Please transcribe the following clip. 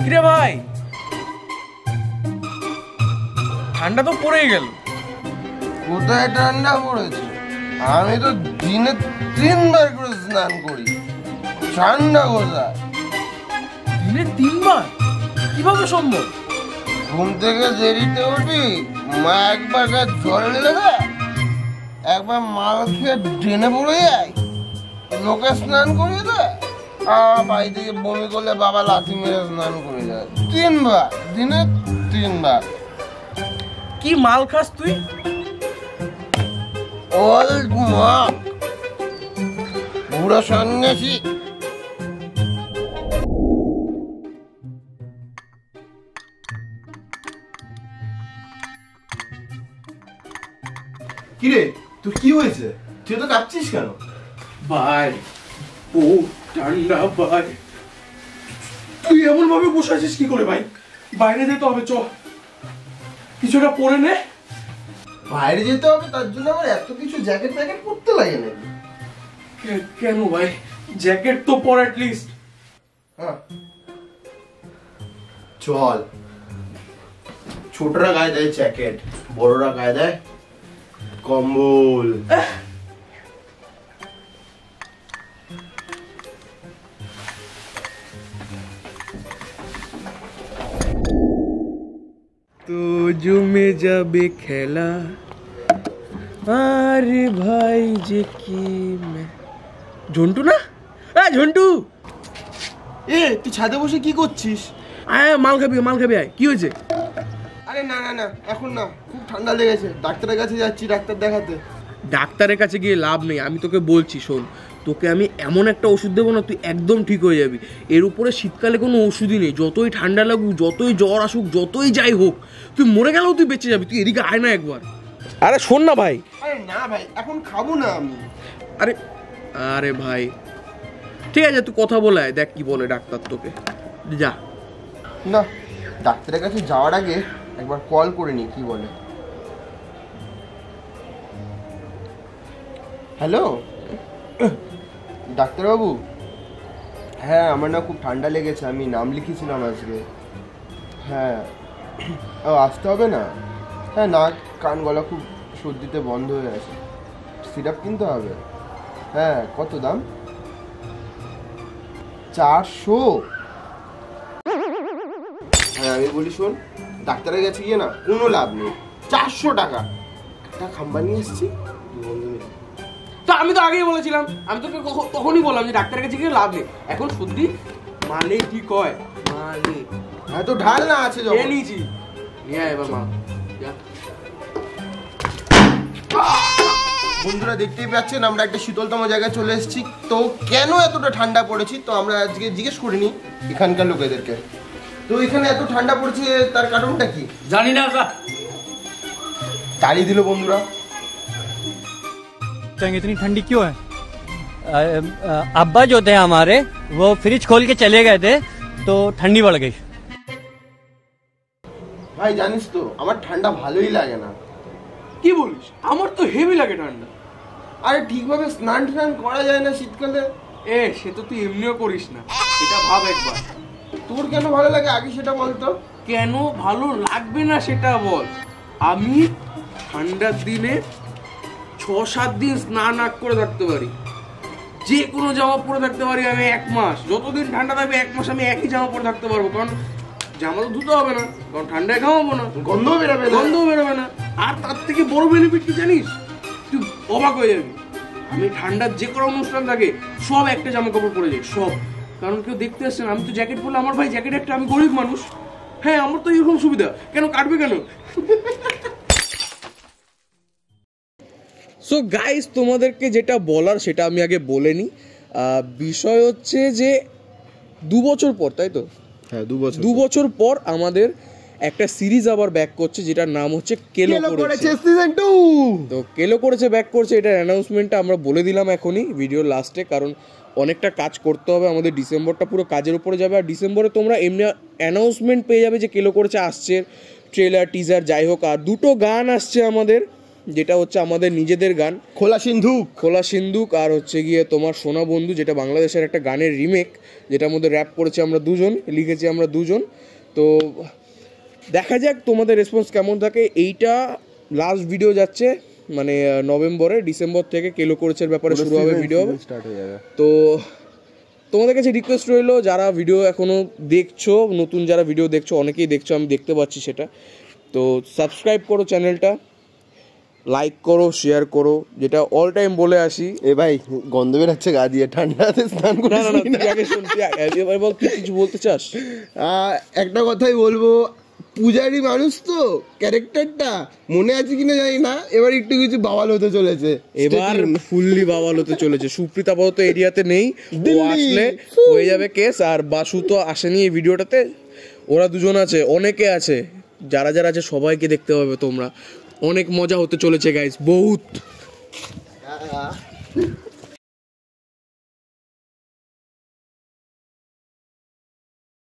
কিরে ভাই, ঠান্ডা তো পড়েই গেল। কোথায় ঠান্ডা পড়েছে? আমি তো দিনে 3 বার করে স্নান করি। ঠান্ডা কোথায়? দিনে 3 বার? কিভাবে সম্ভব? ঘুম থেকে দেরিতে উঠি, মা একবার জল ঢেলে দেয়, একবার মাল খেয়ে ড্রেনে পড়ে যায়, লোকে স্নান করিয়ে দেয়, আর বাড়ি থেকে বমি করলে বাবা লাথি মেরে স্নান করে যায়। 3 বার, দিনে 3 বার। কি মাল খাস তুই? ওল্ড মক, বুড়ো সন্ন্যাসী। কিরে, তোর কি হয়েছে? তুই তো কাঁপছিস কেন? ভাই ও ঠান্ডা ভাই। তুই এমন ভাবে বসে আছিস কি করে ভাই? বাইরে যেতে হবে, চ কিছুটা পরে নে। বাইরে যেতে হবে তার জন্য আমার এত কিছু জ্যাকেট প্যাকেট পরতে লাগে নাকি? কেন ভাই? জ্যাকেট তো পর অ্যাট লিস্ট। হ্যাঁ চল, ছোটরা গায়ে দেয় জ্যাকেট, বড়রা গায়ে দেয় কম্বল। তো জমে যাবে খেলা, আরে ভাই যে কি ঝন্টু না? ঝন্টু, এ তুই ছাদে বসে কি করছিস? আয় মাল খাবি, মাল খাবি, আয়। কি হয়েছে? আরে না না না, এখন না, খুব ঠান্ডা লেগেছে, ডাক্তারের কাছে যাচ্ছি, ডাক্তার দেখাতে। ডাক্তারের কাছে গিয়ে লাভ নেই, আমি তোকে বলছি শোন, তোকে আমি এমন একটা ওষুধ দেবো না, তুই একদম ঠিক হয়ে যাবি। এর উপরে শীতকালে কোনো ওষুধই নেই, যতই ঠান্ডা লাগুক, যতই জ্বর আসুক, যতই যাই হোক, তুই মরে গেলেও তুই বেঁচে যাবি। তুই এদিকে আয় না একবার। আরে শোন না ভাই। আরে না ভাই, এখন খাবো না আমি। আরে আরে ভাই ঠিক আছে, তুই কথা বলে আয়, দেখ কি বলে ডাক্তার তোকে। যা। না, ডাক্তারের কাছে যাওয়ার আগে একবার কল করে নি, কি বলে। হ্যালো ডাক্তারবাবু, হ্যাঁ আমার না খুব ঠান্ডা লেগেছে, আমি নাম লিখেছিলাম আজকে। হ্যাঁ, ও আসতে হবে না? হ্যাঁ, নাক কান গলা খুব সর্দিতে বন্ধ হয়ে আছে, সিরাপ কিনতে হবে। হ্যাঁ, কত দাম? 400? হ্যাঁ আমি বলি শোন, ডাক্তারের কাছে গিয়ে না কোনো লাভ নেই, 400 টাকা। একটা খাম্বা নিয়ে এসেছি, তো আমি তো আগেই বলেছিলাম, আমি তোকে তখনই বললাম যে ডাক্তারের কাছে গিয়ে লাভ নেই। এখন সর্দি মানে ঠিক হয়, মানে এত ঢাল না আছে যখন নিয়েছি নিয়ে আয় এবার মা। বন্ধুরা দেখতেই পাচ্ছেন আমরা একটা শীতলতম জায়গায় চলে এসেছি। তো কেন এতটা ঠান্ডা পড়েছি, তো আমরা আজকে জিজ্ঞেস করিনি এখানকার লোকেদেরকে। তো এখানে এত ঠান্ডা পড়েছে তার কারণটা কি জানি না। তাড়িয়ে দিল বন্ধুরা। इतनी ठंडी क्यों है? अब्बा जो थे हमारे, वो फ्रिज खोल के चले गए थे तो ठंडी बढ़ गई। ভাই জানিস তো আমার ঠান্ডা ভালোই লাগে না। কি বলিস? আমার তো হেভি লাগে ঠান্ডা। আরে ঠিকভাবে স্নান টান করা যায় না শীতকালে। সে তো তুই এমনিও করিস না, এটা ভাব একবার। তোর কেন ভালো লাগে আগে সেটা বলতো। কেন ভালো লাগবে না সেটা বল। আমি ঠান্ডার দিনে 6-7 দিন স্নান না করে থাকতে পারি, যে কোনো জামা পরে থাকতে পারি আমি 1 মাস। যতদিন ঠান্ডা থাকবে 1 মাস আমি একই জামা পরে থাকতে পারবো, কারণ জামা তো ধুতে হবে না, কারণ ঠান্ডায় ঘামাবো না, গন্ধ বেরোবে না। গন্ধ বেরোবে না। আর তার থেকে বড় বেনিফিট কি জানিস? তুই অবাক হয়ে যাবি। আমি ঠান্ডার যে কোনো অনুষ্ঠান থাকে সব একটা জামা কাপড় পরে যাই, সব। কারণ কেউ দেখতে আসছে না, আমি তো জ্যাকেট পরলে আমার ভাই জ্যাকেট একটা, আমি গরিব মানুষ। হ্যাঁ, আমার তো এরকম সুবিধা। কেন কাটবে কেন? সো গাইস, তোমাদেরকে যেটা বলার সেটা আমি আগে বলে নিই। বিষয় হচ্ছে যে 2 বছর পর, তাই তো? হ্যাঁ, 2 বছর পর আমাদের একটা সিরিজ আবার ব্যাক করছে, যেটার নাম হচ্ছে কেলো করেছে সিজন 2। তো কেলো করেছে ব্যাক করছে, এটার অ্যানাউন্সমেন্টটা আমরা বলে দিলাম এখনই ভিডিওর লাস্টে, কারণ অনেকটা কাজ করতে হবে আমাদের। ডিসেম্বরটা পুরো কাজের উপরে যাবে, আর ডিসেম্বরে তোমরা এমনি অ্যানাউন্সমেন্ট পেয়ে যাবে যে কেলো করেছে আসছে, ট্রেলার টিজার যাই হোক। আর 2টো গান আসছে আমাদের, যেটা হচ্ছে আমাদের নিজেদের গান, খোলা সিন্ধুক, আর হচ্ছে গিয়ে তোমার সোনা বন্ধু, যেটা বাংলাদেশের একটা গানের রিমেক, যেটার মধ্যে র্যাপ করেছি আমরা দুজন, লিখেছি আমরা দুজন। তো দেখা যাক তোমাদের রেসপন্স কেমন থাকে। এইটা লাস্ট ভিডিও যাচ্ছে, মানে নভেম্বরে, ডিসেম্বর থেকে কেলো করেছের ব্যাপারে শুরু হবে ভিডিও স্টার্ট হয়ে যাবে। তো তোমাদের কাছে রিকোয়েস্ট রইলো, যারা ভিডিও এখনও দেখছো, নতুন যারা ভিডিও দেখছো, অনেকেই দেখছো, আমি দেখতে পাচ্ছি সেটা, তো সাবস্ক্রাইব করো চ্যানেলটা, লাইক করো, শেয়ার করো, যেটা অল টাইম বলে আসি। এ ভাই গন্ধ বেরাচ্ছে গা দিয়ে, ঠান্ডাতে স্নান না না না, করিস তুই আগে শোন, তুই এবার বল, তুই কিছু বলতে চাস? একটা কথাই বলবো, পূজারি মানুষ তো, ক্যারেক্টারটা মনে আছে কিনা জানি না, এবার একটু কিছু বাওয়াল হতে চলেছে, এবার ফুললি বাওয়াল হতে চলেছে। সুপ্রিত আপাতত এরিয়াতে নেই, ও আসলে হয়ে যাবে কেস। আর বাসু তো আসেনি এই ভিডিওটাতে, ওরা দুজন আছে, অনেকে আছে, যারা যারা আছে সবাইকে দেখতে পাবে তোমরা। অনেক মজা হতে চলেছে গাইস, বহুত।